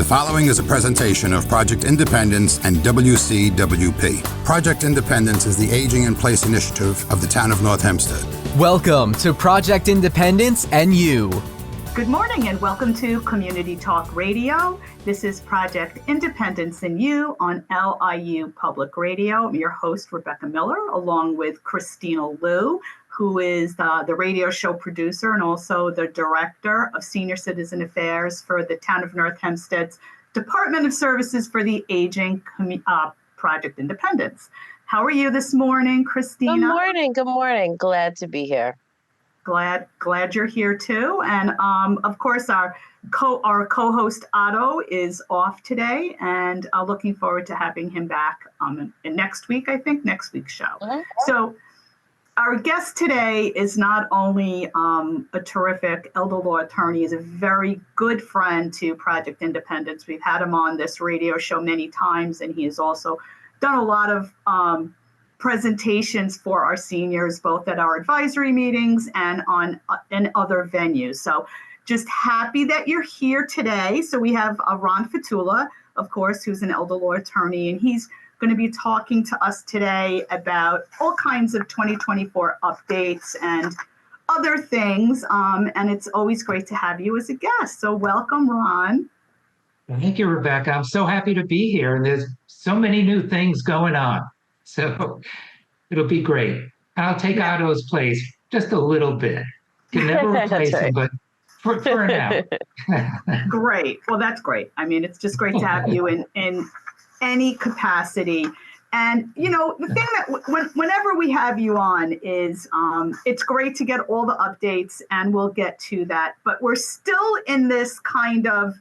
The following is a presentation of Project Independence and WCWP. Project Independence is the Aging in Place initiative of the town of North Hempstead. Welcome to Project Independence and You. Good morning and welcome to Community Talk Radio. This is Project Independence and You on LIU Public Radio. I'm your host, Rebecca Miller, along with Kristina Liu, who is the radio show producer and also the director of Senior Citizen Affairs for the town of North Hempstead's Department of Services for the Aging, Project Independence. How are you this morning, Kristina? Good morning. Glad to be here. Glad you're here too. And of course, our co-host Otto is off today, and looking forward to having him back in next week's show. Okay. So our guest today is not only a terrific elder law attorney, is a very good friend to Project Independence. We've had him on this radio show many times, and he has also done a lot of presentations for our seniors, both at our advisory meetings and in other venues. So just happy that you're here today. So we have Ron Fatoullah, of course, who's an elder law attorney, and he's going to be talking to us today about all kinds of 2024 updates and other things. And it's always great to have you as a guest. So welcome, Ron. Thank you, Rebecca. I'm so happy to be here. And there's so many new things going on. So it'll be great. I'll take Otto's place just a little bit. Can never replace him, but for now. Great. Well, that's great. I mean, it's just great to have you in any capacity. And, you know, the thing that whenever we have you on is it's great to get all the updates, and we'll get to that. But we're still in this kind of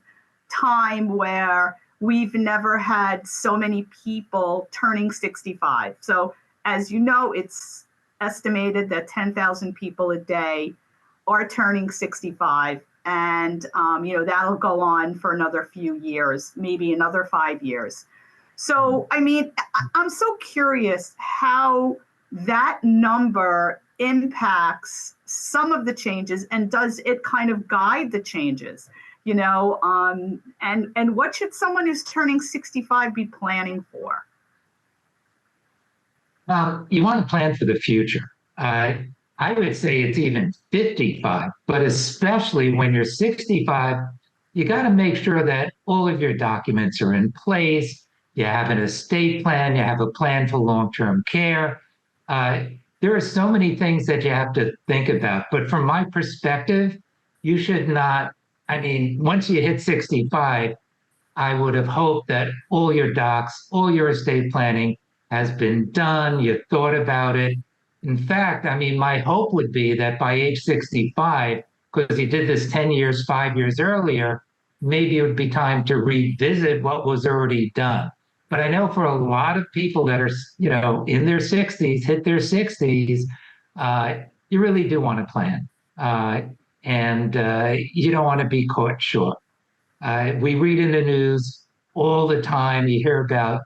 time where we've never had so many people turning 65. So as you know, it's estimated that 10,000 people a day are turning 65. And, you know, that'll go on for another few years, maybe another 5 years. So, I mean, I'm so curious how that number impacts some of the changes, and does it kind of guide the changes? You know, and what should someone who's turning 65 be planning for? You want to plan for the future. I would say it's even 55, but especially when you're 65, you got to make sure that all of your documents are in place. You have an estate plan, you have a plan for long-term care. There are so many things that you have to think about. But from my perspective, you should not, I mean, once you hit 65, I would have hoped that all your docs, all your estate planning has been done, you thought about it. In fact, I mean, my hope would be that by age 65, because you did this 10 years, 5 years earlier, maybe it would be time to revisit what was already done. But I know for a lot of people that are, you know, in their 60s, hit their 60s, you really do want to plan. And you don't want to be caught short. We read in the news all the time. You hear about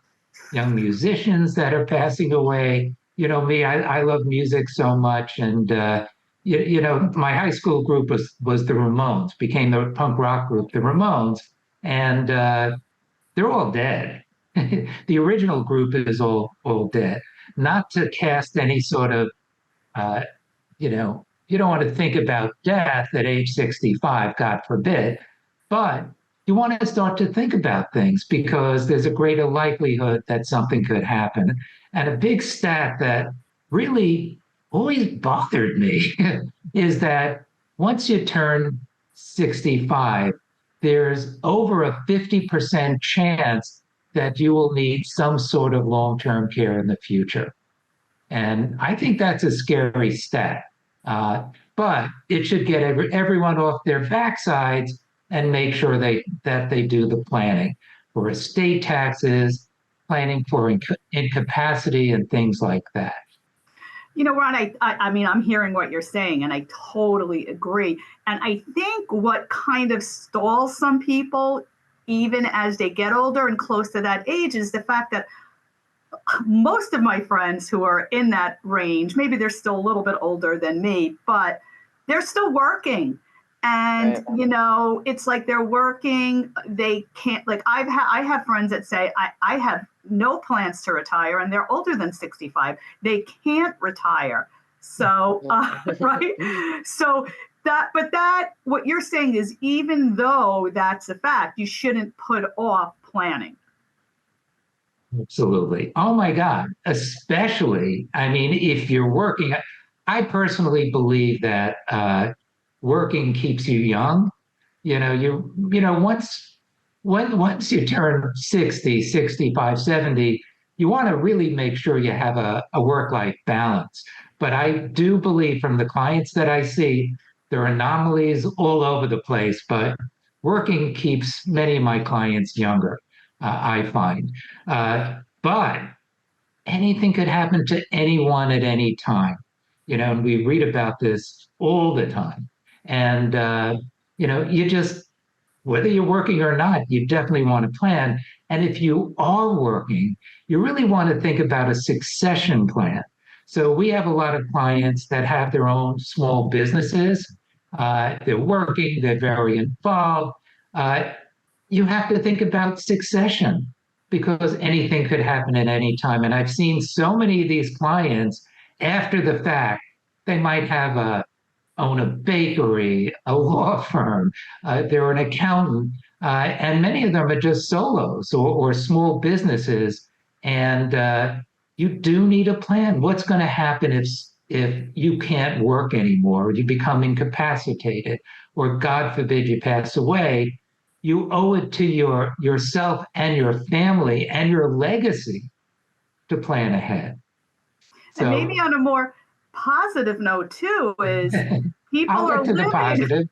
young musicians that are passing away. You know me, I love music so much. And, you know, my high school group was the Ramones, became the punk rock group, the Ramones. And they're all dead. The original group is all dead. Not to cast any sort of, you know, you don't want to think about death at age 65, God forbid, but you want to start to think about things because there's a greater likelihood that something could happen. And a big stat that really always bothered me is that once you turn 65, there's over a 50% chance that you will need some sort of long-term care in the future. And I think that's a scary stat. But it should get everyone off their backsides and make sure that they do the planning for estate taxes, planning for incapacity and things like that. You know, Ron, I mean, I'm hearing what you're saying, and I totally agree. And I think what kind of stalls some people, even as they get older and close to that age, is the fact that most of my friends who are in that range, maybe they're still a little bit older than me, but they're still working. And, Right. it's like they're working, they can't, like I have friends that say, I have no plans to retire and they're older than 65. They can't retire. So, right. So what you're saying is, even though that's a fact, you shouldn't put off planning. Absolutely. Oh my God. Especially, I mean, if you're working, I personally believe that working keeps you young. Once you turn 60, 65, 70, you want to really make sure you have a work-life balance. But I do believe from the clients that I see, there are anomalies all over the place, but working keeps many of my clients younger, I find. But anything could happen to anyone at any time, and we read about this all the time. And, you just, whether you're working or not, you definitely want to plan. And if you are working, you really want to think about a succession plan. So we have a lot of clients that have their own small businesses. They're working, they're very involved. Uh, you have to think about succession because anything could happen at any time. And I've seen so many of these clients after the fact, they might have own a bakery, a law firm, they're an accountant, and many of them are just solos or small businesses. And you do need a plan. What's going to happen if you can't work anymore, or you become incapacitated, or God forbid you pass away? You owe it to yourself and your family and your legacy to plan ahead. And maybe So on a more positive note too is people I'll are get to the living positive.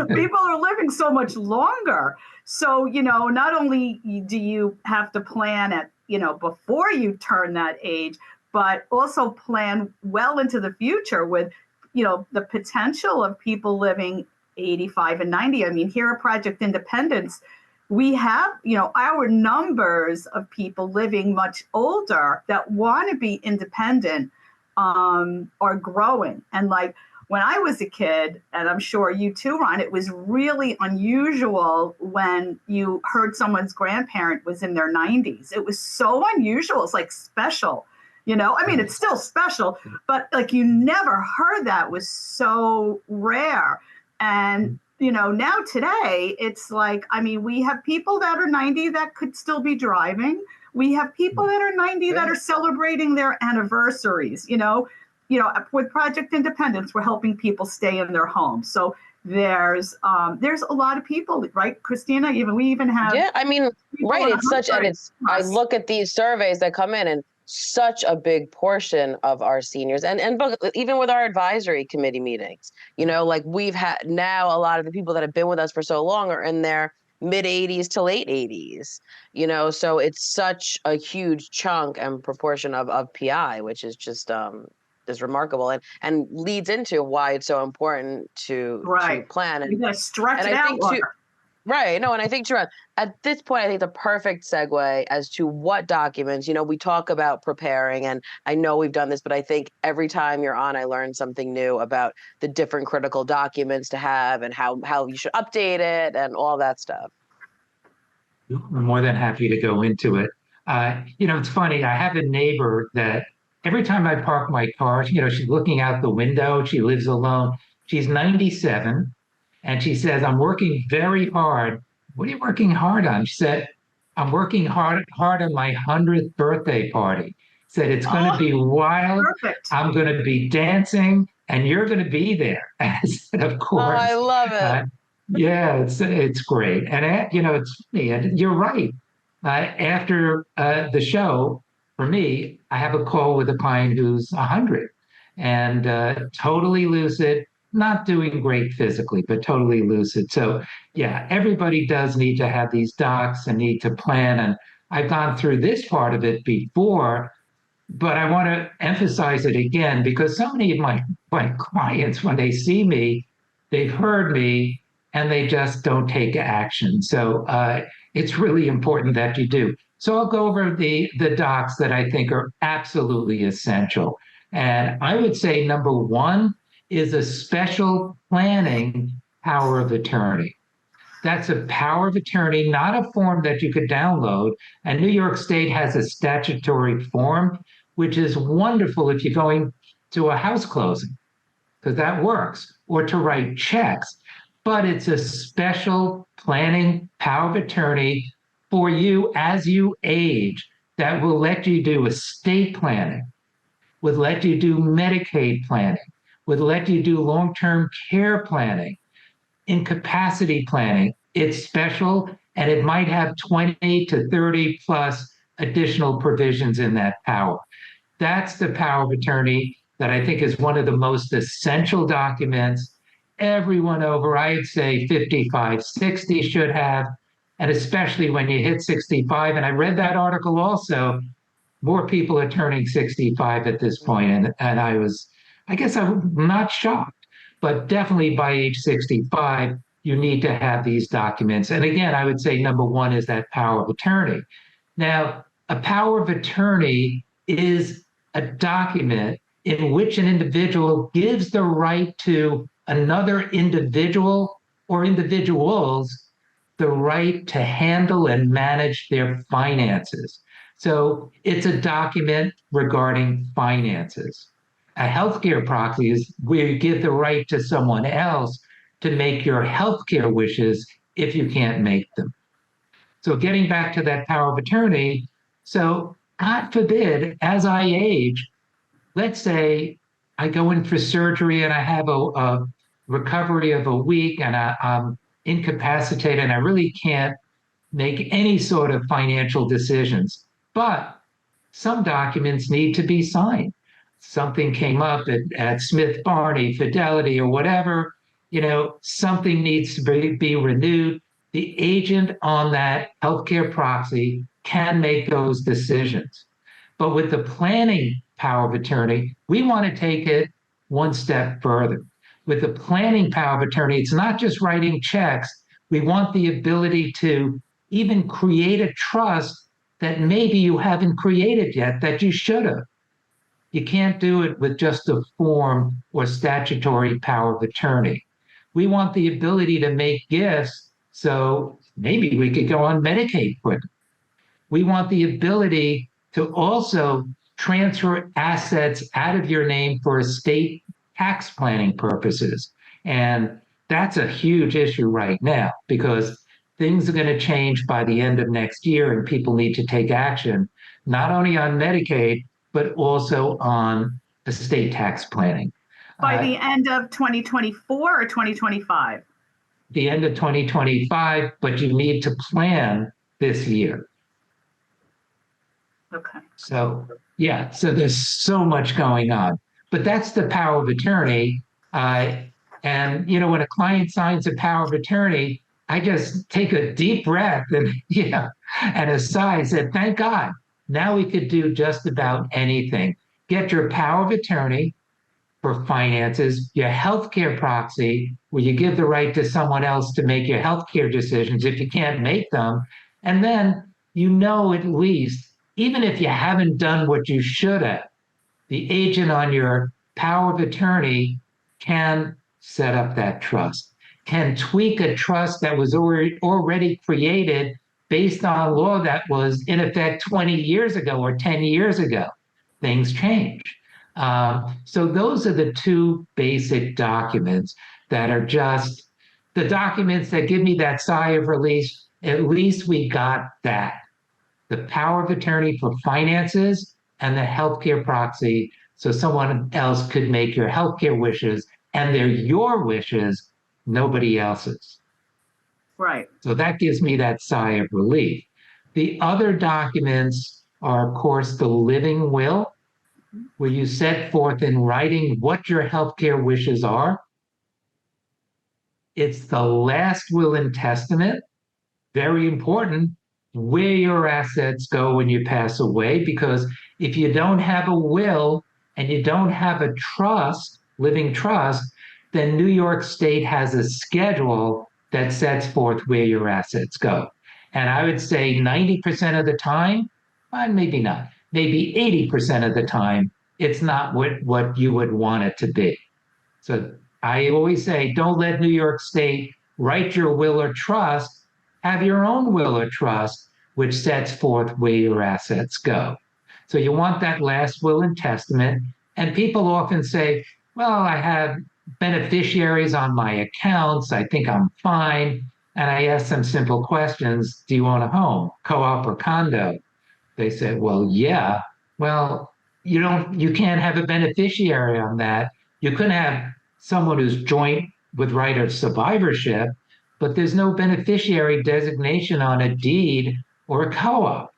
people are living so much longer. So, not only do you have to plan at, before you turn that age, but also plan well into the future with, the potential of people living 85 and 90. I mean, here at Project Independence, we have, our numbers of people living much older that want to be independent are growing. And like when I was a kid, and I'm sure you too, Ron, it was really unusual when you heard someone's grandparent was in their 90s. It was so unusual. It's like special. I mean, it's still special, but like you never heard that. It was so rare. And now today, it's like, I mean, we have people that are 90 that could still be driving. We have people that are 90 that are celebrating their anniversaries. With Project Independence, we're helping people stay in their homes. So there's a lot of people, right, Kristina? We even have. Yeah, I mean, right. It's such, and I us. look at these surveys that come in, and such a big portion of our seniors, and even with our advisory committee meetings, like we've had now a lot of the people that have been with us for so long are in their mid 80s to late 80s, so it's such a huge chunk and proportion of PI, which is just is remarkable and leads into why it's so important to plan. And you got to stretch and it I out think longer. Right. No, and I think, Jerome, at this point, I think the perfect segue as to what documents, we talk about preparing, and I know we've done this, but I think every time you're on, I learn something new about the different critical documents to have and how you should update it and all that stuff. I'm more than happy to go into it. It's funny. I have a neighbor that every time I park my car, she's looking out the window. She lives alone. She's 97. And she says, I'm working very hard. What are you working hard on? She said, I'm working hard on my 100th birthday party. Said, it's going to be wild. Perfect. I'm going to be dancing and you're going to be there. I said, of course. Oh, I love it. Yeah, it's great. And, it's funny. And you're right. After the show, for me, I have a call with a client who's 100 and totally lucid, not doing great physically, but totally lucid. So yeah, everybody does need to have these docs and need to plan. And I've gone through this part of it before, but I want to emphasize it again because so many of my clients, when they see me, they've heard me and they just don't take action. So it's really important that you do. So I'll go over the docs that I think are absolutely essential. And I would say number one is a special planning power of attorney. That's a power of attorney, not a form that you could download. And New York State has a statutory form, which is wonderful if you're going to a house closing, because that works, or to write checks. But it's a special planning power of attorney for you as you age that will let you do estate planning, would let you do Medicaid planning, would let you do long-term care planning, incapacity planning. It's special, and it might have 20 to 30 plus additional provisions in that power. That's the power of attorney that I think is one of the most essential documents everyone over, I'd say 55, 60 should have, and especially when you hit 65. And I read that article also, more people are turning 65 at this point, and I guess I'm not shocked, but definitely by age 65, you need to have these documents. And again, I would say number one is that power of attorney. Now, a power of attorney is a document in which an individual gives the right to another individual or individuals the right to handle and manage their finances. So it's a document regarding finances. A healthcare proxy is where you give the right to someone else to make your healthcare wishes if you can't make them. So getting back to that power of attorney, so God forbid, as I age, let's say I go in for surgery and I have a recovery of a week and I'm incapacitated and I really can't make any sort of financial decisions. But some documents need to be signed. Something came up at Smith Barney, Fidelity, or whatever, something needs to be renewed. The agent on that healthcare proxy can make those decisions. But with the planning power of attorney, we want to take it one step further. With the planning power of attorney, it's not just writing checks. We want the ability to even create a trust that maybe you haven't created yet that you should have. You can't do it with just a form or statutory power of attorney. We want the ability to make gifts, so maybe we could go on Medicaid quicker. We want the ability to also transfer assets out of your name for estate tax planning purposes. And that's a huge issue right now because things are going to change by the end of next year and people need to take action, not only on Medicaid, but also on estate tax planning. By the end of 2024 or 2025? The end of 2025, but you need to plan this year. Okay. So, yeah, so there's so much going on. But that's the power of attorney. And, when a client signs a power of attorney, I just take a deep breath and, and a sigh and said, thank God. Now we could do just about anything. Get your power of attorney for finances, your healthcare proxy, where you give the right to someone else to make your healthcare decisions if you can't make them. And then, at least, even if you haven't done what you should have, the agent on your power of attorney can set up that trust, can tweak a trust that was already created based on law that was in effect 20 years ago or 10 years ago. Things change. So those are the two basic documents that are just the documents that give me that sigh of relief. At least we got that. The power of attorney for finances and the healthcare proxy so someone else could make your healthcare wishes and they're your wishes, nobody else's. Right. So that gives me that sigh of relief. The other documents are, of course, the living will, where you set forth in writing what your healthcare wishes are. It's the last will and testament, very important, where your assets go when you pass away, because if you don't have a will and you don't have a trust, living trust, then New York State has a schedule that sets forth where your assets go. And I would say 90% of the time, maybe not, maybe 80% of the time, it's not what you would want it to be. So I always say, don't let New York State write your will or trust. Have your own will or trust, which sets forth where your assets go. So you want that last will and testament. And people often say, well, I have beneficiaries on my accounts. I think I'm fine. And I ask them simple questions. Do you own a home, co-op or condo? They said, well, yeah. Well, you can't have a beneficiary on that. You couldn't have someone who's joint with right of survivorship, but there's no beneficiary designation on a deed or a co-op.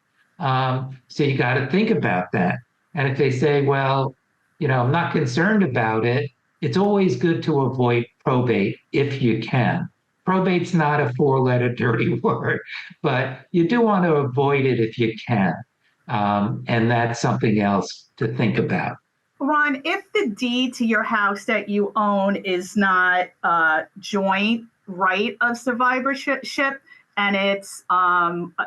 So you got to think about that. And if they say, well, I'm not concerned about it, it's always good to avoid probate if you can. Probate's not a four-letter dirty word, but you do want to avoid it if you can. And that's something else to think about. Ron, if the deed to your house that you own is not joint right of survivorship and it's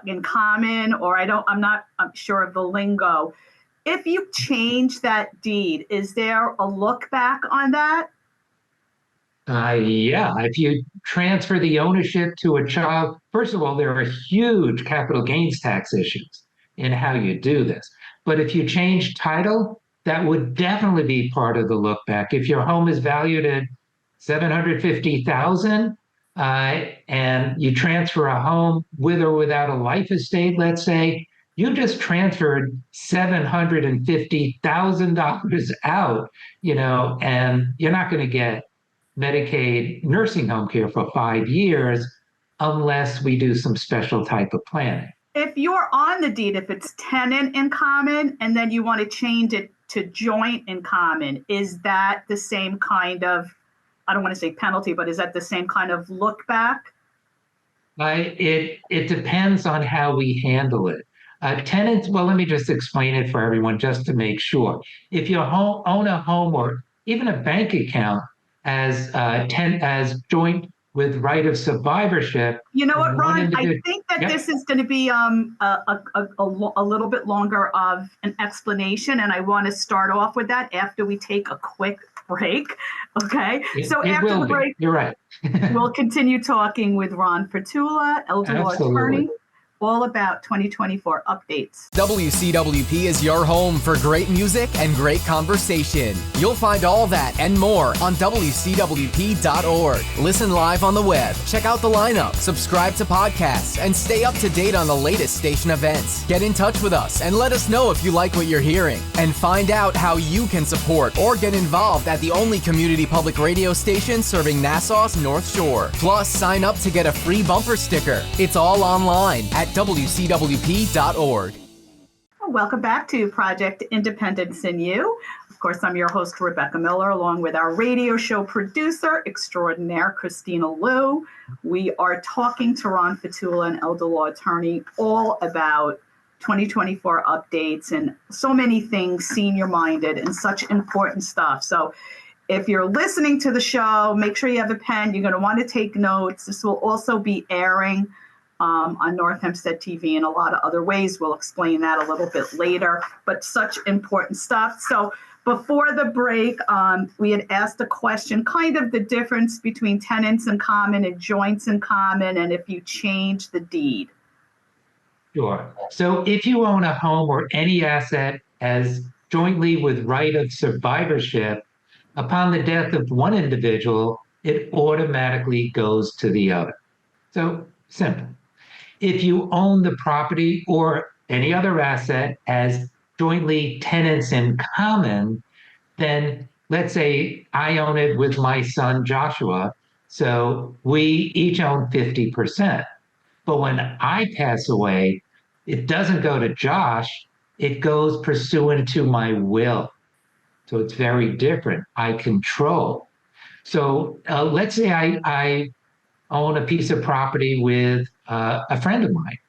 in common, or I'm not sure of the lingo, if you change that deed, is there a look back on that? Yeah, if you transfer the ownership to a child, first of all, there are huge capital gains tax issues in how you do this. But if you change title, that would definitely be part of the look back. If your home is valued at $750,000 and you transfer a home with or without a life estate, let's say, you just transferred $750,000 out, and you're not going to get Medicaid nursing home care for 5 years unless we do some special type of planning. If you're on the deed, if it's tenant in common and then you want to change it to joint in common, is that the same kind of, I don't want to say penalty, but is that the same kind of look back? It depends on how we handle it. Tenants, well, let me just explain it for everyone just to make sure. If you own a home or even a bank account as joint with right of survivorship. You know what, Ron? I think that this is going to be a little bit longer of an explanation, and I want to start off with that after we take a quick break. Okay, so after the break, you're right. We'll continue talking with Ron Fatoullah, elder law attorney, all about 2024 updates. WCWP is your home for great music and great conversation. You'll find all that and more on WCWP.org. Listen live on the web, check out the lineup, subscribe to podcasts, and stay up to date on the latest station events. Get in touch with us and let us know if you like what you're hearing. And find out how you can support or get involved at the only community public radio station serving Nassau's North Shore. Plus, sign up to get a free bumper sticker. It's all online at WCWP.org. Welcome back to Project Independence in You. Of course, I'm your host, Rebecca Miller, along with our radio show producer extraordinaire, Kristina Liu. We are talking to Ron Fatoullah, an elder law attorney, all about 2024 updates and so many things senior-minded and such important stuff. So if you're listening to the show, make sure you have a pen. You're going to want to take notes. This will also be airing on North Hempstead TV and a lot of other ways. We'll explain that a little bit later, but such important stuff. So before the break, we had asked a question, kind of the difference between tenants in common and joints in common, and if you change the deed. Sure. So if you own a home or any asset as jointly with right of survivorship, upon the death of one individual, it automatically goes to the other. So simple. If you own the property or any other asset as jointly tenants in common, then let's say I own it with my son Joshua, so we each own 50%. But when I pass away, it doesn't go to Josh, it goes pursuant to my will. So it's very different. I control. So let's say I own a piece of property with a friend of mine.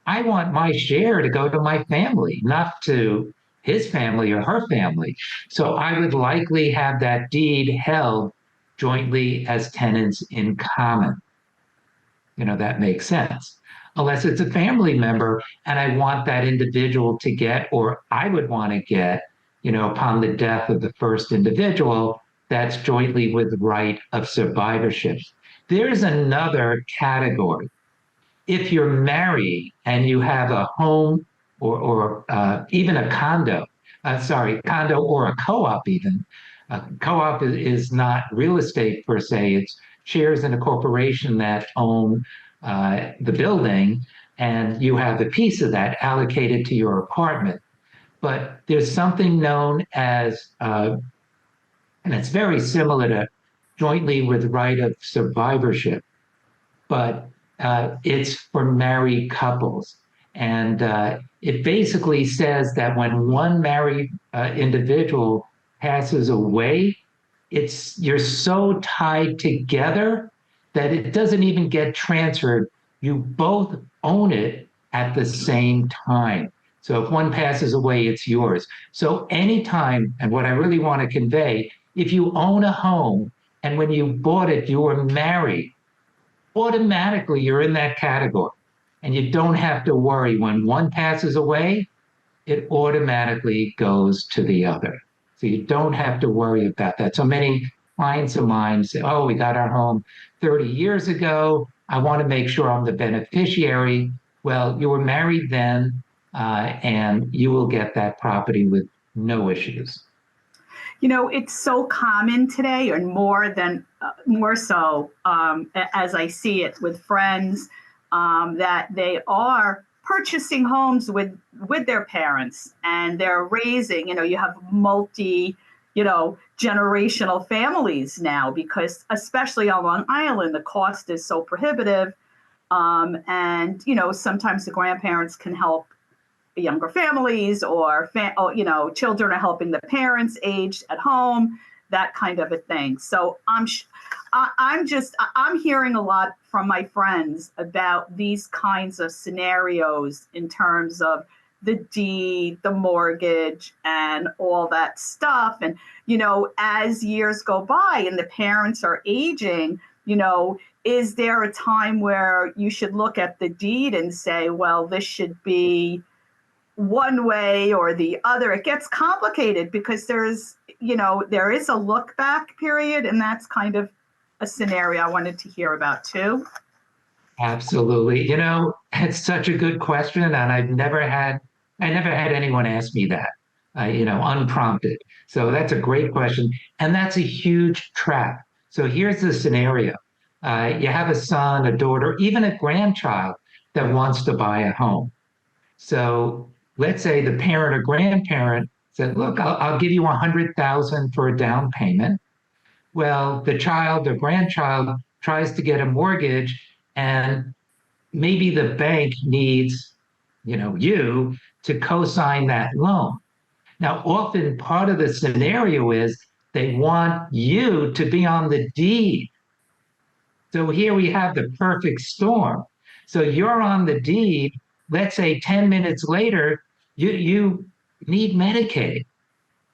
I want my share to go to my family, not to his family or her family. So I would likely have that deed held jointly as tenants in common. That makes sense. Unless it's a family member and I want that individual to get, or I would want to get, upon the death of the first individual, that's jointly with right of survivorship. There's another category. If you're married and you have a home or even a condo, condo or a co-op even. A co-op is not real estate per se. It's shares in a corporation that own the building, and you have a piece of that allocated to your apartment. But there's something known as, and it's very similar to jointly with right of survivorship, but it's for married couples. And it basically says that when one married individual passes away, you're so tied together that it doesn't even get transferred. You both own it at the same time. So if one passes away, it's yours. So anytime, and what I really want to convey, if you own a home and when you bought it, you were married, automatically you're in that category. And you don't have to worry when one passes away, it automatically goes to the other. So you don't have to worry about that. So many clients of mine say, oh, we got our home 30 years ago. I want to make sure I'm the beneficiary. Well, you were married then, and you will get that property with no issues. You know, it's so common today, and more so as I see it with friends, that they are purchasing homes with their parents, and they're raising, you have generational families now, because especially on Long Island, the cost is so prohibitive. And, sometimes the grandparents can help younger families, or children are helping the parents aged at home, that kind of a thing. So I'm hearing a lot from my friends about these kinds of scenarios in terms of the deed, the mortgage, and all that stuff. And, as years go by and the parents are aging, is there a time where you should look at the deed and say, well, this should be one way or the other? It gets complicated because there is a look back period, and that's kind of a scenario I wanted to hear about too. Absolutely. It's such a good question, and I never had anyone ask me that, unprompted. So that's a great question, and that's a huge trap. So here's the scenario. You have a son, a daughter, even a grandchild that wants to buy a home. So let's say the parent or grandparent said, look, I'll give you $100,000 for a down payment. Well, the child or grandchild tries to get a mortgage, and maybe the bank needs, you to co-sign that loan. Now, often part of the scenario is they want you to be on the deed. So here we have the perfect storm. So you're on the deed. Let's say 10 minutes later, you need Medicaid,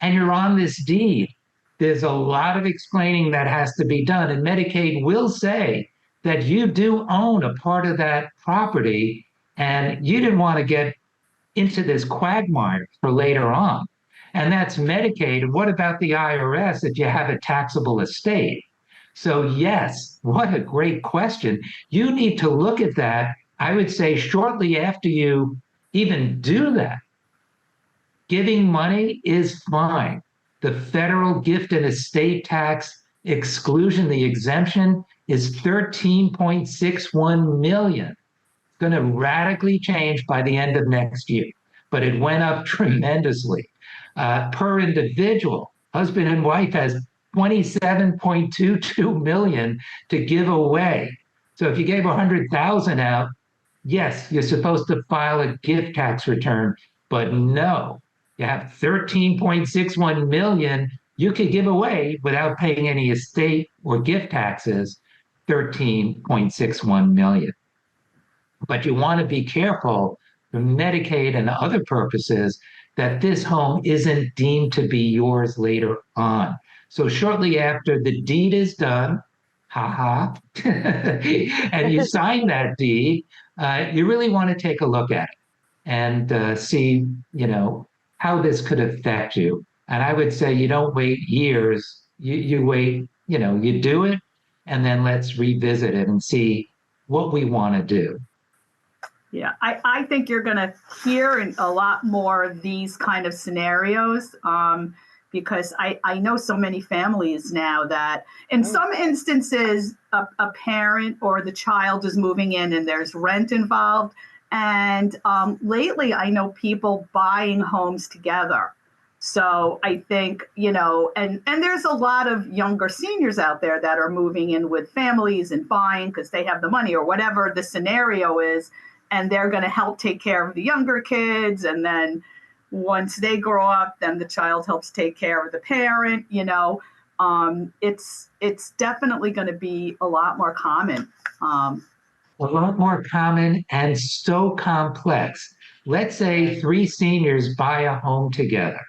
and you're on this deed. There's a lot of explaining that has to be done. And Medicaid will say that you do own a part of that property, and you didn't want to get into this quagmire for later on. And that's Medicaid. And what about the IRS if you have a taxable estate? So yes, what a great question. You need to look at that, I would say, shortly after you even do that. Giving money is fine. The federal gift and estate tax exclusion, the exemption, is $13.61 million. It's going to radically change by the end of next year, but it went up tremendously. Per individual, husband and wife has $27.22 million to give away. So if you gave $100,000 out, yes, you're supposed to file a gift tax return, but no, you have $13.61 million you could give away without paying any estate or gift taxes, $13.61 million. But you want to be careful for Medicaid and other purposes that this home isn't deemed to be yours later on. So shortly after the deed is done, and you sign that deed, you really want to take a look at it and see, how this could affect you. And I would say you don't wait years you wait, you do it, and then let's revisit it and see what we want to do. Yeah, I think you're going to hear a lot more of these kind of scenarios, because I know so many families now that in some instances, a parent or the child is moving in and there's rent involved. And lately, I know people buying homes together. So I think, and there's a lot of younger seniors out there that are moving in with families and buying because they have the money or whatever the scenario is. And they're going to help take care of the younger kids. And then once they grow up, then the child helps take care of the parent. It's definitely going to be a lot more common. A lot more common and so complex. Let's say three seniors buy a home together.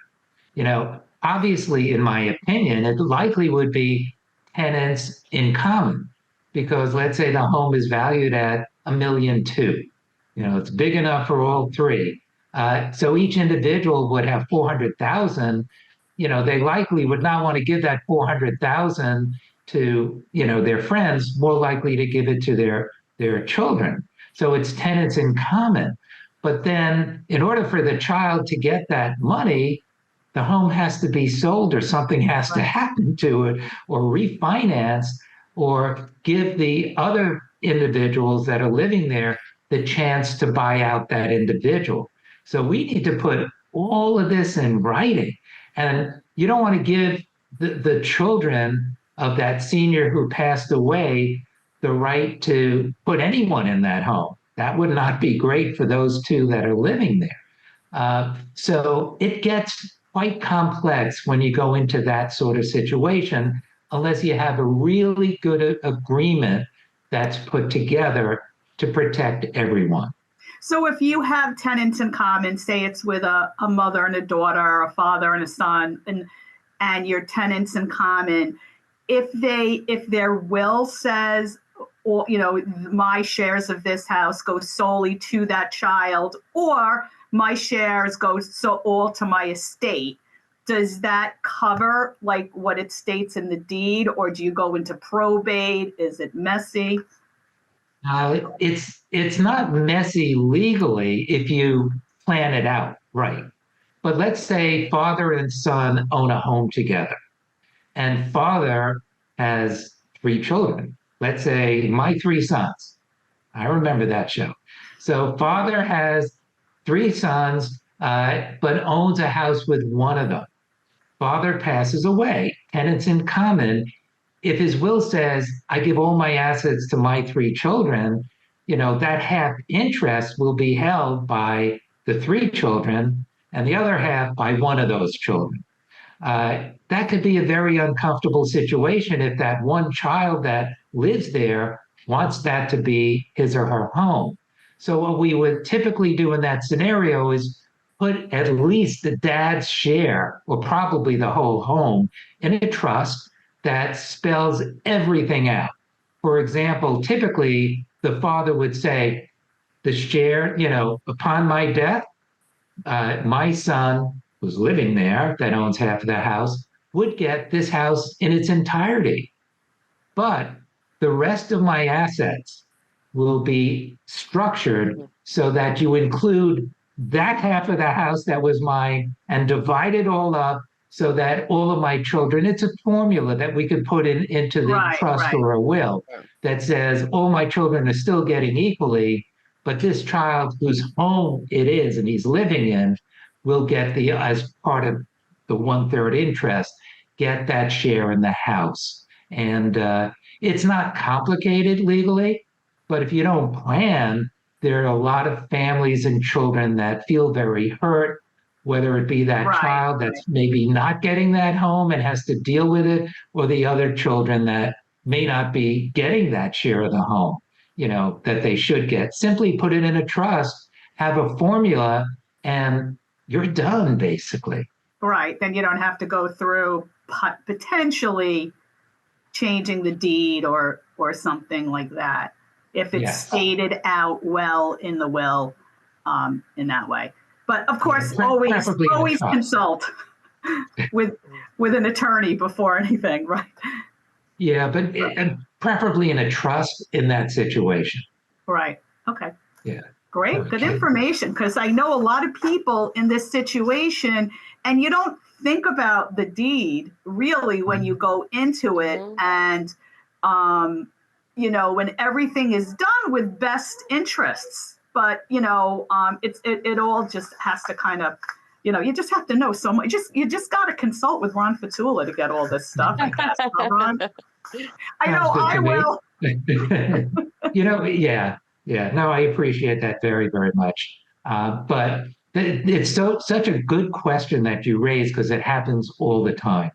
Obviously, in my opinion, it likely would be tenants in common, because let's say the home is valued at $1.2 million. It's big enough for all three. So each individual would have 400,000. They likely would not want to give that 400,000 to, their friends, more likely to give it to their children. So it's tenants in common. But then in order for the child to get that money, the home has to be sold or something has to happen to it, or refinance, or give the other individuals that are living there the chance to buy out that individual. So we need to put all of this in writing. And you don't want to give the children of that senior who passed away the right to put anyone in that home. That would not be great for those two that are living there. So it gets quite complex when you go into that sort of situation, unless you have a really good agreement that's put together to protect everyone. So if you have tenants in common, say it's with a mother and a daughter, a father and a son, and your tenants in common, if their will says, or my shares of this house go solely to that child, or my shares go all to my estate, does that cover like what it states in the deed, or do you go into probate? Is it messy? It's not messy legally if you plan it out right. But let's say father and son own a home together, and father has three children. Let's say my three sons. I remember that show. So father has three sons, but owns a house with one of them. Father passes away, tenants in common. If his will says, I give all my assets to my three children, that half interest will be held by the three children and the other half by one of those children. That could be a very uncomfortable situation if that one child that lives there wants that to be his or her home. So what we would typically do in that scenario is put at least the dad's share, or probably the whole home, in a trust that spells everything out. For example, typically the father would say, the share, upon my death, my son who's living there that owns half of the house would get this house in its entirety. But the rest of my assets will be structured so that you include that half of the house that was mine and divide it all up so that all of my children, it's a formula that we could put into the trust or a will that says all my children are still getting equally, but this child whose home it is and he's living in will get as part of the 1/3 interest, get that share in the house. And it's not complicated legally, but if you don't plan, there are a lot of families and children that feel very hurt, whether it be that child that's maybe not getting that home and has to deal with it, or the other children that may not be getting that share of the home, that they should get. Simply put it in a trust, have a formula, and you're done, basically. Right. Then you don't have to go through potentially changing the deed or something like that, if it's stated out well in the will, in that way. But of course, always consult. with an attorney before anything, right? Yeah, but and preferably in a trust in that situation. Right. Okay. Yeah. Great. Good Okay. information. Because I know a lot of people in this situation, and you don't think about the deed really when you go into it. Mhm. And, when everything is done with best interests, but, it all just has to kind of, you just have to know so much. You just got to consult with Ron Fatoullah to get all this stuff, I guess. Ron? I Sounds know good I to me. will. Yeah, yeah. No, I appreciate that very, very much. But it's such a good question that you raise because it happens all the time,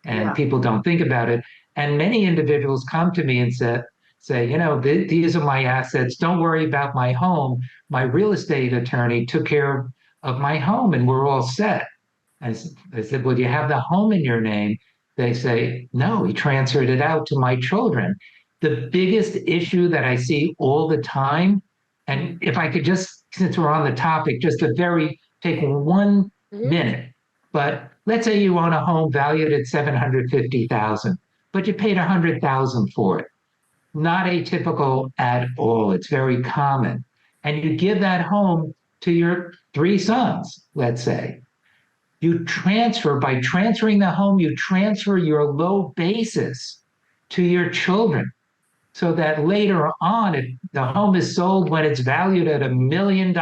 and Yeah. people don't think about it. And many individuals come to me and say, these are my assets. Don't worry about my home. My real estate attorney took care of my home, and we're all set. I said, well, do you have the home in your name? They say, no, he transferred it out to my children. The biggest issue that I see all the time, and if I could just, since we're on the topic, just take 1 minute, but let's say you own a home valued at 750,000, but you paid 100,000 for it. Not atypical at all. It's very common. And you give that home to your 3 sons, let's say. By transferring the home, you transfer your low basis to your children so that later on, if the home is sold when it's valued at $1 million,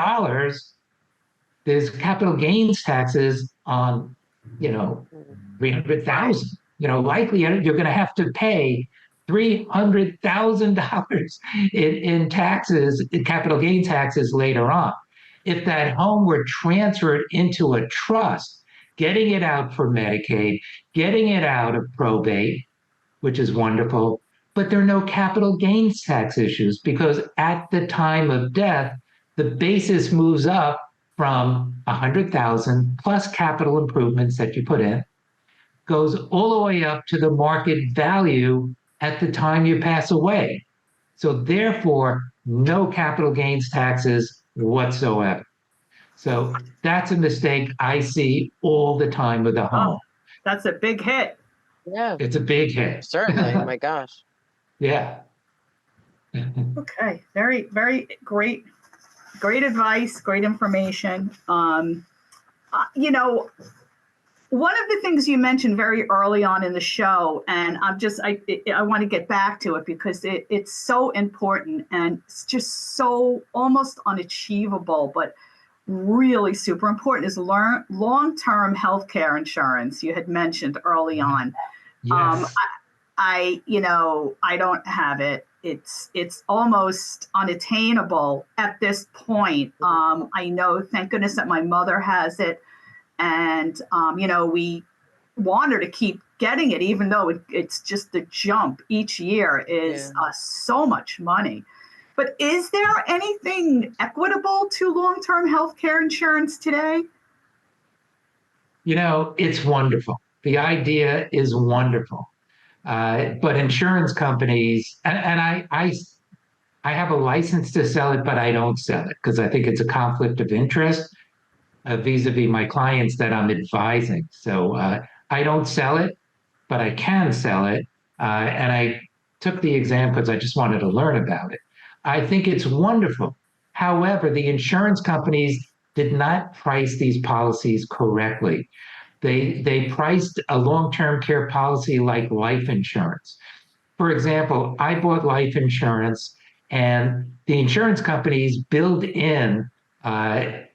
there's capital gains taxes on, 300,000. Likely you're going to have to pay $300,000 in taxes, in capital gain taxes later on. If that home were transferred into a trust, getting it out for Medicaid, getting it out of probate, which is wonderful, but there are no capital gains tax issues because at the time of death, the basis moves up from 100,000 plus capital improvements that you put in, goes all the way up to the market value at the time you pass away. So therefore, no capital gains taxes whatsoever. So that's a mistake I see all the time with a home. Oh, that's a big hit. Yeah, It's a big hit. certainly. Oh my gosh. Yeah. Okay. Very, very great advice, great information. One of the things you mentioned very early on in the show, and I want to get back to it because it's so important and it's just so almost unachievable, but really super important, is long-term healthcare insurance. You had mentioned early on. Yes. I don't have it. It's almost unattainable at this point. I know, thank goodness, that my mother has it, and we want her to keep getting it, even though it's just the jump each year is so much money. But is there anything equitable to long-term health care insurance today? It's wonderful. The idea is wonderful. But insurance companies, and I have a license to sell it, but I don't sell it because I think it's a conflict of interest vis-a-vis my clients that I'm advising. So I don't sell it, but I can sell it. And I took the exam because I just wanted to learn about it. I think it's wonderful. However, the insurance companies did not price these policies correctly. They priced a long-term care policy like life insurance. For example, I bought life insurance, and the insurance companies build in a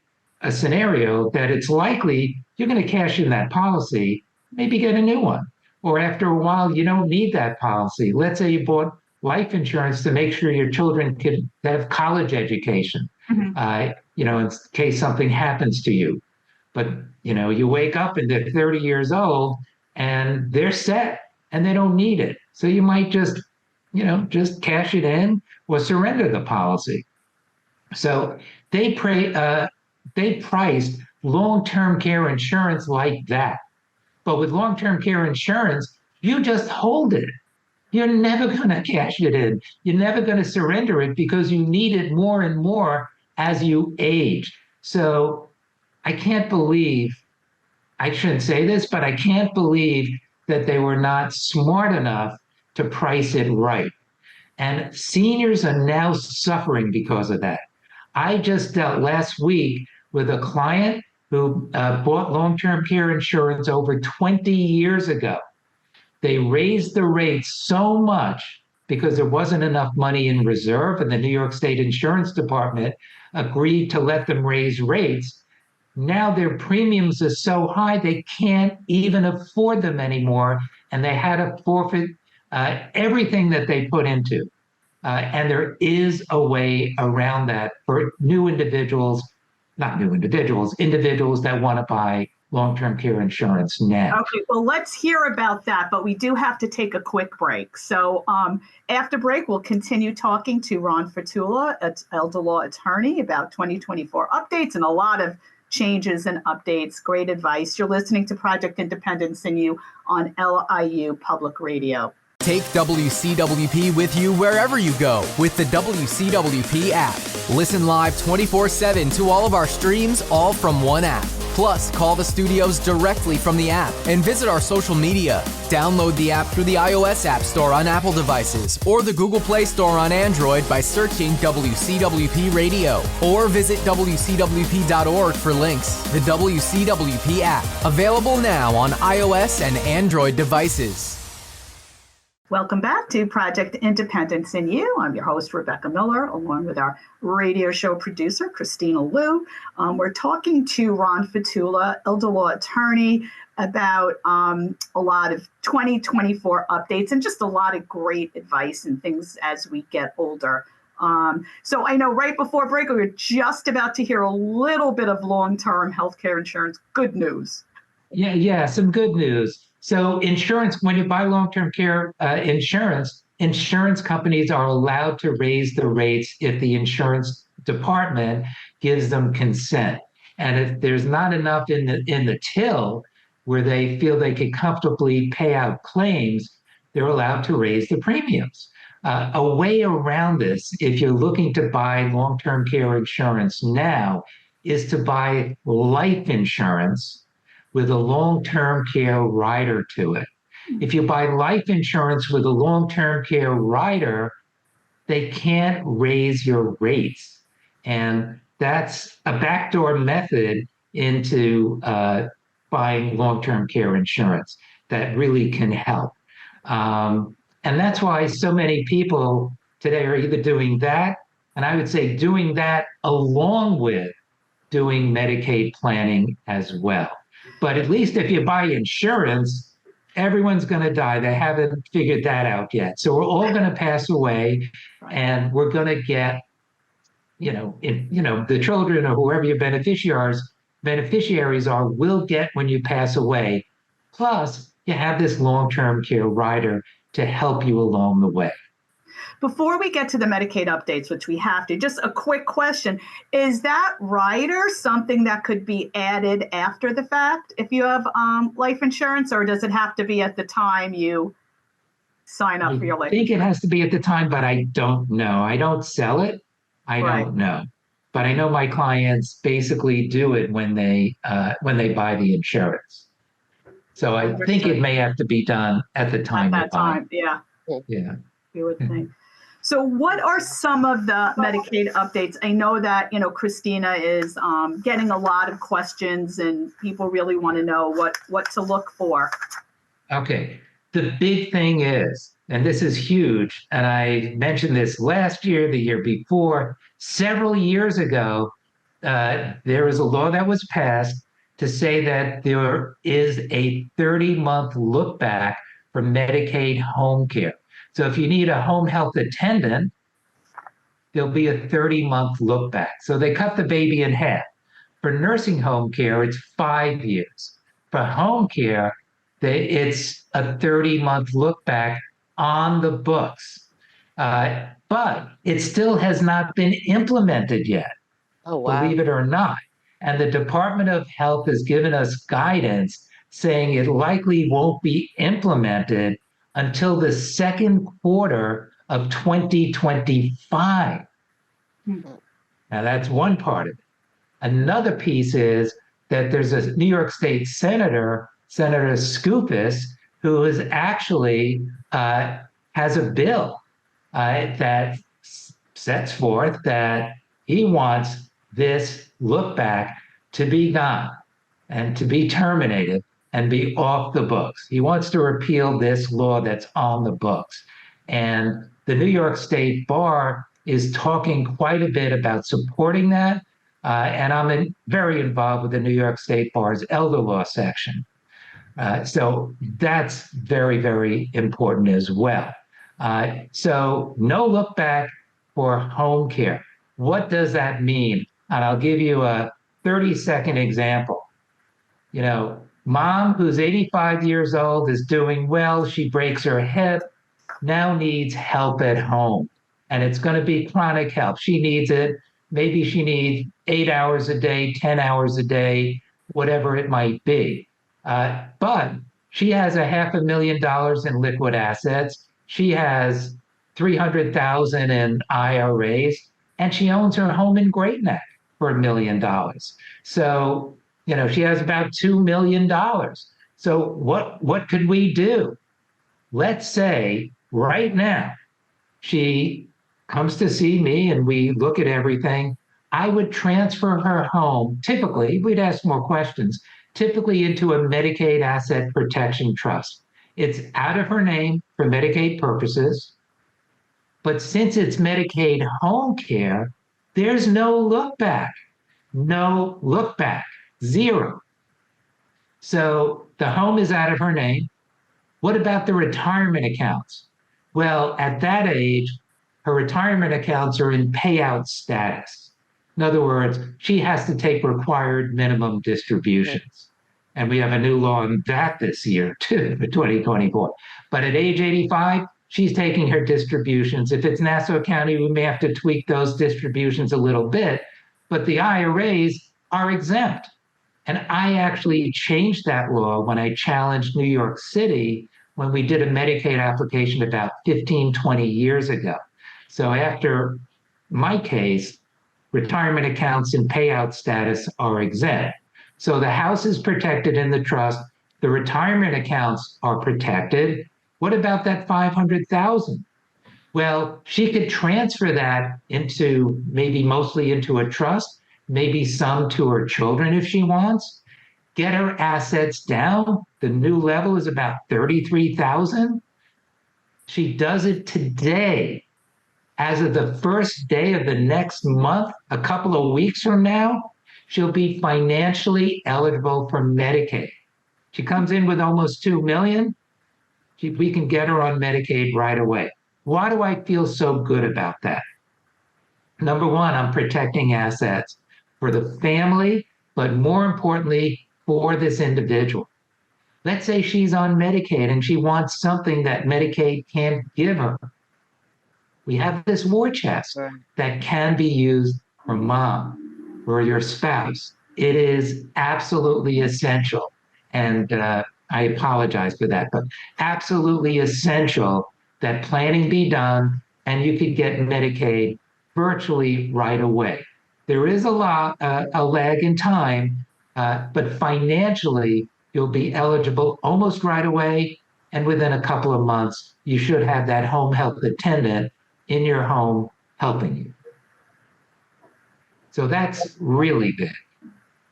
scenario that it's likely you're going to cash in that policy, maybe get a new one. Or after a while, you don't need that policy. Let's say you bought life insurance to make sure your children could have college education, in case something happens to you. But, you wake up and they're 30 years old and they're set and they don't need it. So you might just cash it in or surrender the policy. So they priced long-term care insurance like that. But with long-term care insurance, you just hold it. You're never going to cash it in. You're never going to surrender it because you need it more and more as you age. So I can't believe I shouldn't say this, but I can't believe that they were not smart enough to price it right. And seniors are now suffering because of that. I just dealt last week with a client who bought long-term care insurance over 20 years ago. They raised the rates so much because there wasn't enough money in reserve, and the New York State Insurance Department agreed to let them raise rates. Now their premiums are so high they can't even afford them anymore, and they had to forfeit everything that they put into. And there is a way around that for new individuals, not new individuals, individuals that want to buy long-term care insurance now. Okay, well, let's hear about that, but we do have to take a quick break. So after break, we'll continue talking to Ron Fatoullah, elder law attorney, about 2024 updates and a lot of changes and updates. Great advice. You're listening to Project Independence and You on LIU Public Radio. Take WCWP with you wherever you go with the WCWP app. Listen live 24/7 to all of our streams, all from one app. Plus, call the studios directly from the app and visit our social media. Download the app through the iOS App Store on Apple devices or the Google Play Store on Android by searching WCWP Radio, or visit WCWP.org for links. The WCWP app, available now on iOS and Android devices. Welcome back to Project Independence in You. I'm your host, Rebecca Miller, along with our radio show producer, Kristina Liu. We're talking to Ron Fatoullah, elder law attorney, about a lot of 2024 updates and just a lot of great advice and things as we get older. So I know right before break, we were just about to hear a little bit of long-term healthcare insurance. Good news. Yeah, some good news. So insurance, when you buy long-term care insurance, insurance companies are allowed to raise the rates if the insurance department gives them consent. And if there's not enough in the till where they feel they could comfortably pay out claims, they're allowed to raise the premiums. A way around this, if you're looking to buy long-term care insurance now, is to buy life insurance with a long-term care rider to it. If you buy life insurance with a long-term care rider, they can't raise your rates. And that's a backdoor method into buying long-term care insurance that really can help. And that's why so many people today are either doing that, and I would say doing that along with doing Medicaid planning as well. But at least if you buy insurance, everyone's going to die. They haven't figured that out yet. So we're all going to pass away, and we're going to get, the children or whoever your beneficiaries are will get when you pass away. Plus, you have this long-term care rider to help you along the way. Before we get to the Medicaid updates, which we have to, just a quick question. Is that rider something that could be added after the fact if you have life insurance, or does it have to be at the time you sign up for your life insurance? I think it has to be at the time, but I don't know. I don't sell it. I don't know. But I know my clients basically do it when they buy the insurance. So I think it may have to be done at the time. At that time, yeah. Yeah. You would think. So what are some of the Medicaid updates? I know that, Kristina is getting a lot of questions and people really want to know what to look for. Okay. The big thing is, and this is huge, and I mentioned this last year, the year before, several years ago, there was a law that was passed to say that there is a 30-month look back for Medicaid home care. So if you need a home health attendant, there'll be a 30-month look back. So they cut the baby in half. For nursing home care, it's 5 years. For home care, it's a 30-month look back on the books. But it still has not been implemented yet, believe it or not. And the Department of Health has given us guidance saying it likely won't be implemented until the second quarter of 2025. Now, that's one part of it. Another piece is that there's a New York State Senator, Senator Skoufis, who is actually has a bill that sets forth that he wants this look back to be gone and to be terminated and be off the books. He wants to repeal this law that's on the books. And the New York State Bar is talking quite a bit about supporting that. And I'm very involved with the New York State Bar's elder law section. So that's very, very important as well. So no look back for home care. What does that mean? And I'll give you a 30-second example. You know, mom who's 85 years old is doing well. She breaks her hip, now needs help at home. And it's going to be chronic help. She needs it. Maybe she needs 8 hours a day, 10 hours a day, whatever it might be. But she has $500,000 in liquid assets. She has $300,000 in IRAs, and she owns her home in Great Neck for $1 million. So, you know, she has about $2 million. So what could we do? Let's say right now she comes to see me and we look at everything. I would transfer her home, typically, we'd ask more questions, typically into a Medicaid Asset Protection Trust. It's out of her name for Medicaid purposes. But since it's Medicaid home care, there's no look back. No look back. Zero. So the home is out of her name. What about the retirement accounts? Well, at that age, her retirement accounts are in payout status. In other words, she has to take required minimum distributions. And we have a new law on that this year, too, for 2024. But at age 85, she's taking her distributions. If it's Nassau County, we may have to tweak those distributions a little bit, but the IRAs are exempt. And I actually changed that law when I challenged New York City when we did a Medicaid application about 15, 20 years ago. So after my case, retirement accounts in payout status are exempt. So the house is protected in the trust. The retirement accounts are protected. What about that $500,000? Well, she could transfer that into maybe mostly into a trust, maybe some to her children if she wants, get her assets down. The new level is about $33,000. She does it today. As of the first day of the next month, a couple of weeks from now, she'll be financially eligible for Medicaid. She comes in with almost $2 million. We can get her on Medicaid right away. Why do I feel so good about that? Number one, I'm protecting assets for the family, but more importantly, for this individual. Let's say she's on Medicaid and she wants something that Medicaid can't give her. We have this war chest that can be used for mom or your spouse. It is absolutely essential. And I apologize for that, but absolutely essential that planning be done and you could get Medicaid virtually right away. There is a lag in time, but financially, you'll be eligible almost right away. And within a couple of months, you should have that home health attendant in your home helping you. So that's really big.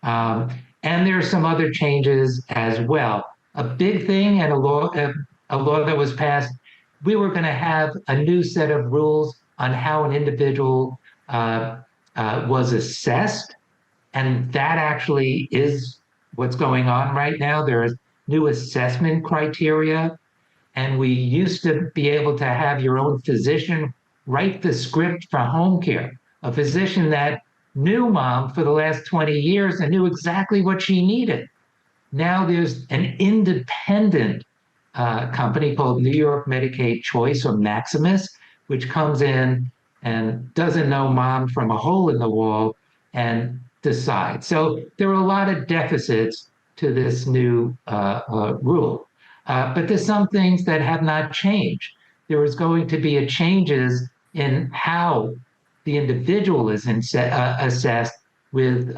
And there are some other changes as well. A big thing and a law that was passed, we were going to have a new set of rules on how an individual was assessed. And that actually is what's going on right now. There is new assessment criteria. And we used to be able to have your own physician write the script for home care, a physician that knew mom for the last 20 years and knew exactly what she needed. Now there's an independent company called New York Medicaid Choice or Maximus, which comes in and doesn't know mom from a hole in the wall and decides. So there are a lot of deficits to this new rule. But there's some things that have not changed. There is going to be changes in how the individual is assessed with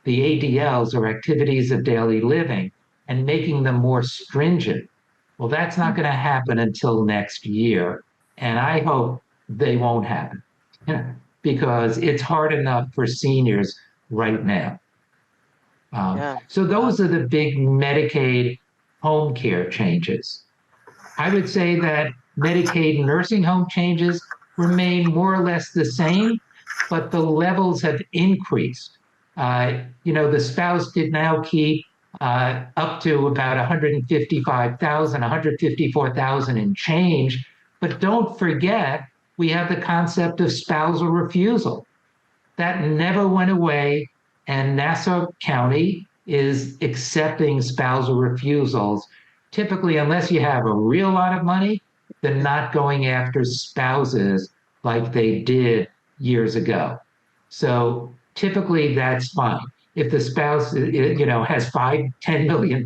the ADLs, or activities of daily living, and making them more stringent. Well, that's not going to happen until next year. And I hope they won't happen because it's hard enough for seniors right now. Yeah. So those are the big Medicaid home care changes. I would say that Medicaid nursing home changes remain more or less the same, but the levels have increased. The spouse did now keep up to about 155,000, 154,000 and change. But don't forget, we have the concept of spousal refusal. That never went away, and Nassau County is accepting spousal refusals. Typically, unless you have a real lot of money, they're not going after spouses like they did years ago. So typically that's fine. If the spouse, has $5-10 million,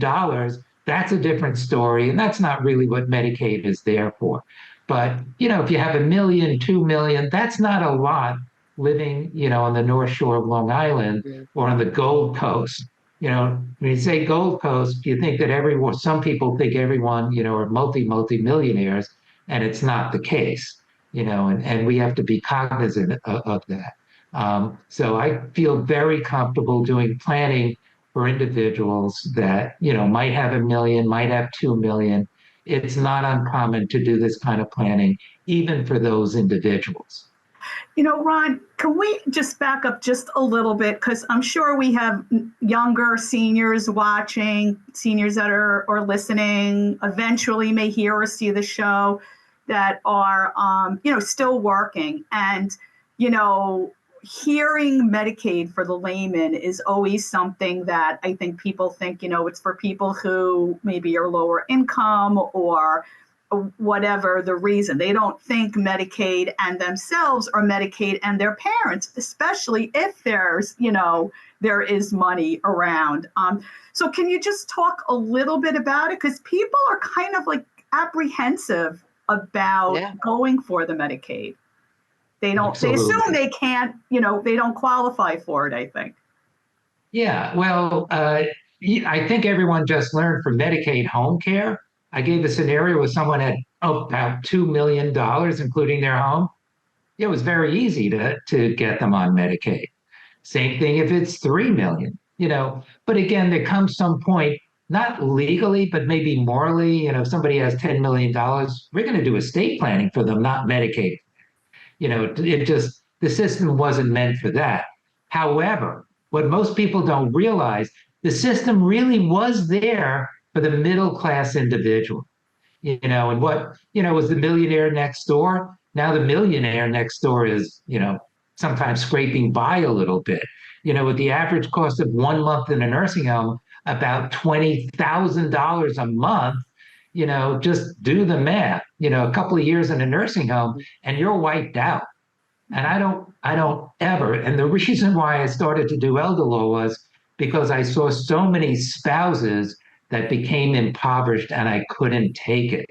that's a different story. And that's not really what Medicaid is there for. But, if you have $1 million, $2 million, that's not a lot living, on the North Shore of Long Island or on the Gold Coast. When you say Gold Coast, you think that some people think everyone, are multi-millionaires, and it's not the case, and we have to be cognizant of that. So I feel very comfortable doing planning for individuals that, might have $1 million, might have 2 million. It's not uncommon to do this kind of planning, even for those individuals. Ron, can we just back up just a little bit? Because I'm sure we have younger seniors watching, seniors that are listening, eventually may hear or see the show, that are, still working. And, hearing Medicaid for the layman is always something that I think people think, it's for people who maybe are lower income or whatever the reason. They don't think Medicaid and themselves or Medicaid and their parents, especially if there is money around. So can you just talk a little bit about it? Because people are kind of like apprehensive about going for the Medicaid. They assume they can't, they don't qualify for it, I think. Yeah, well, I think everyone just learned from Medicaid home care. I gave a scenario where someone had about $2 million, including their home. It was very easy to get them on Medicaid. Same thing if it's 3 million, But again, there comes some point, not legally, but maybe morally, if somebody has $10 million, we're going to do estate planning for them, not Medicaid. The system wasn't meant for that. However, what most people don't realize, the system really was there for the middle class individual, and what, was the millionaire next door. Now the millionaire next door is, sometimes scraping by a little bit, with the average cost of 1 month in a nursing home, about $20,000 a month. Just do the math, a couple of years in a nursing home and you're wiped out. And I don't ever. And the reason why I started to do elder law was because I saw so many spouses that became impoverished and I couldn't take it.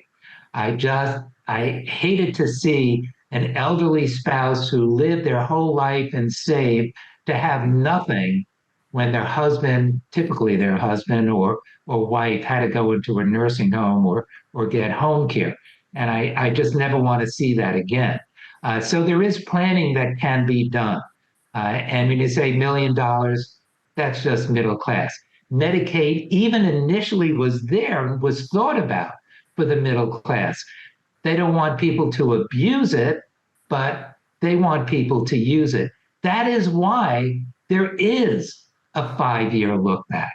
I hated to see an elderly spouse who lived their whole life and saved to have nothing when their husband, typically their husband or wife, had to go into a nursing home or get home care. And I just never want to see that again. So there is planning that can be done. And when you say $1 million, that's just middle class. Medicaid even initially was there and was thought about for the middle class. They don't want people to abuse it, but they want people to use it. That is why there is a 5-year look back.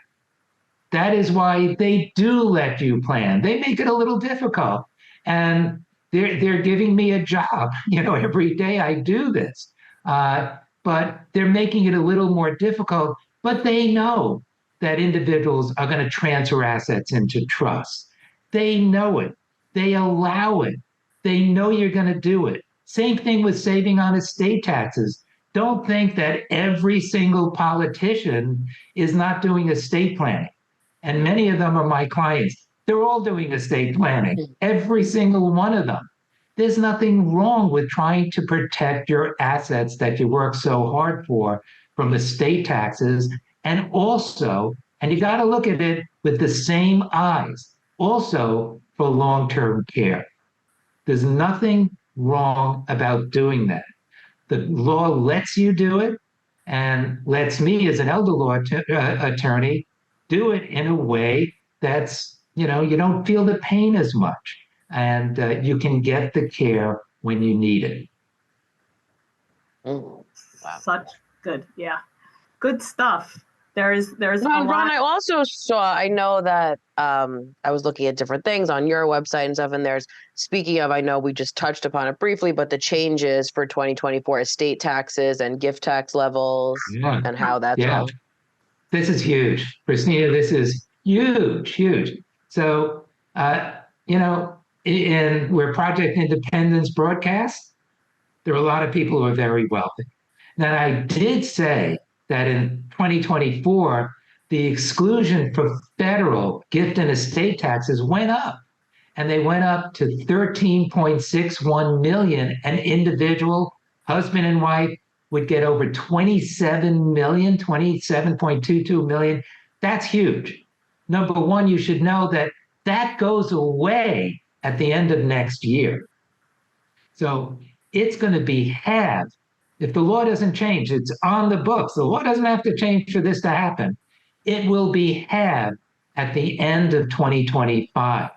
That is why they do let you plan. They make it a little difficult. And they're giving me a job. Every day I do this. But they're making it a little more difficult. But they know that individuals are going to transfer assets into trusts. They know it. They allow it. They know you're going to do it. Same thing with saving on estate taxes. Don't think that every single politician is not doing estate planning. And many of them are my clients. They're all doing estate planning, every single one of them. There's nothing wrong with trying to protect your assets that you work so hard for from estate taxes And also, and you got to look at it with the same eyes, also for long-term care. There's nothing wrong about doing that. The law lets you do it and lets me as an elder law attorney do it in a way that's, you don't feel the pain as much, and you can get the care when you need it. Wow. Such good, yeah, good stuff. There's Ron, I also saw, I know that I was looking at different things on your website and stuff, and there's, speaking of, I know we just touched upon it briefly, but the changes for 2024 estate taxes and gift tax levels and how that's all. This is huge. Kristina, this is huge, huge. So, in where Project Independence broadcasts, there are a lot of people who are very wealthy. Now, I did say that in 2024, the exclusion for federal gift and estate taxes went up, and they went up to 13.61 million. An individual, husband and wife, would get over 27 million, 27.22 million. That's huge. Number one, you should know that that goes away at the end of next year. So it's going to be halved. If the law doesn't change, it's on the books. The law doesn't have to change for this to happen. It will be halved at the end of 2025,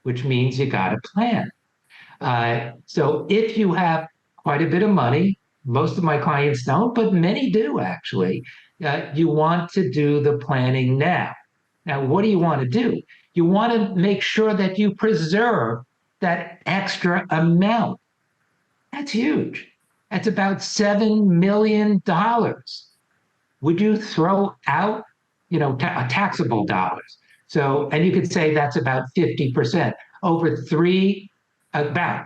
which means you got to plan. So if you have quite a bit of money, most of my clients don't, but many do actually, you want to do the planning now. Now, what do you want to do? You want to make sure that you preserve that extra amount. That's huge. That's about $7 million. Would you throw out, taxable dollars? So, and you could say that's about 50%. About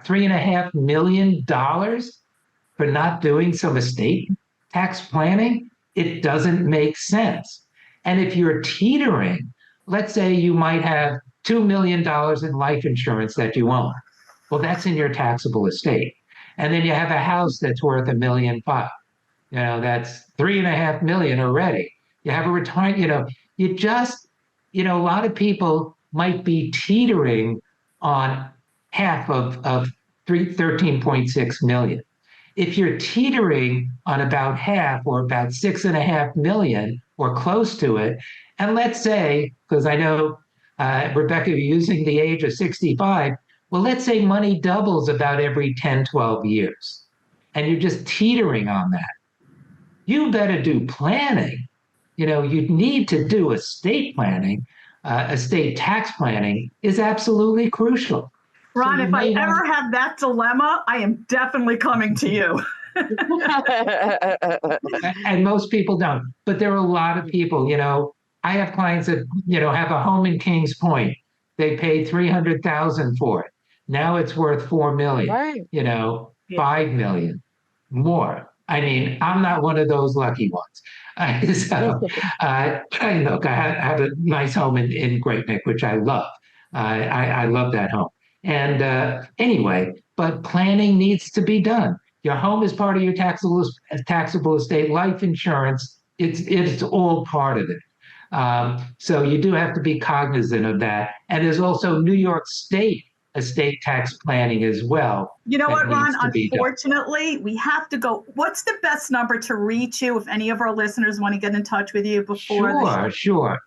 $3.5 million for not doing some estate tax planning? It doesn't make sense. And if you're teetering, let's say you might have $2 million in life insurance that you own. Well, that's in your taxable estate. And then you have a house that's worth $1.5 million. That's $3.5 million already. You have a retirement, a lot of people might be teetering on half of 13.6 million. If you're teetering on about half or about 6.5 million or close to it, and let's say, because I know, Rebecca, you're using the age of 65, well, let's say money doubles about every 10, 12 years, and you're just teetering on that. You better do planning. You need to do estate planning. Estate tax planning is absolutely crucial. Ron, if I ever have that dilemma, I am definitely coming to you. And most people don't. But there are a lot of people, I have clients that, have a home in Kings Point. They paid $300,000 for it. Now it's worth $4 million, right. $5 million more. I mean, I'm not one of those lucky ones. Look, I have a nice home in Great Neck, which I love. I love that home. And anyway, but planning needs to be done. Your home is part of your taxable estate. Life insurance, it's all part of it. So you do have to be cognizant of that. And there's also New York State estate tax planning as well. You know what, Ron? Unfortunately, we have to go. What's the best number to reach you if any of our listeners want to get in touch with you before? Sure.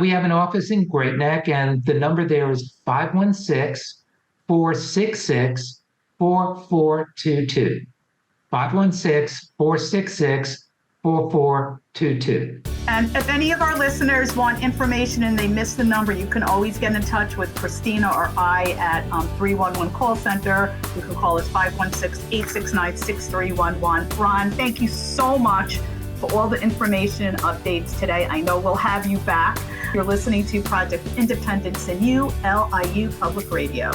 We have an office in Great Neck, and the number there is 516-466-4422. 516-466-4422. And if any of our listeners want information and they miss the number, you can always get in touch with Kristina or I at 311 call center. You can call us 516-869-6311. Ron, thank you so much for all the information and updates today. I know we'll have you back. You're listening to Project Independence and You, LIU Public Radio.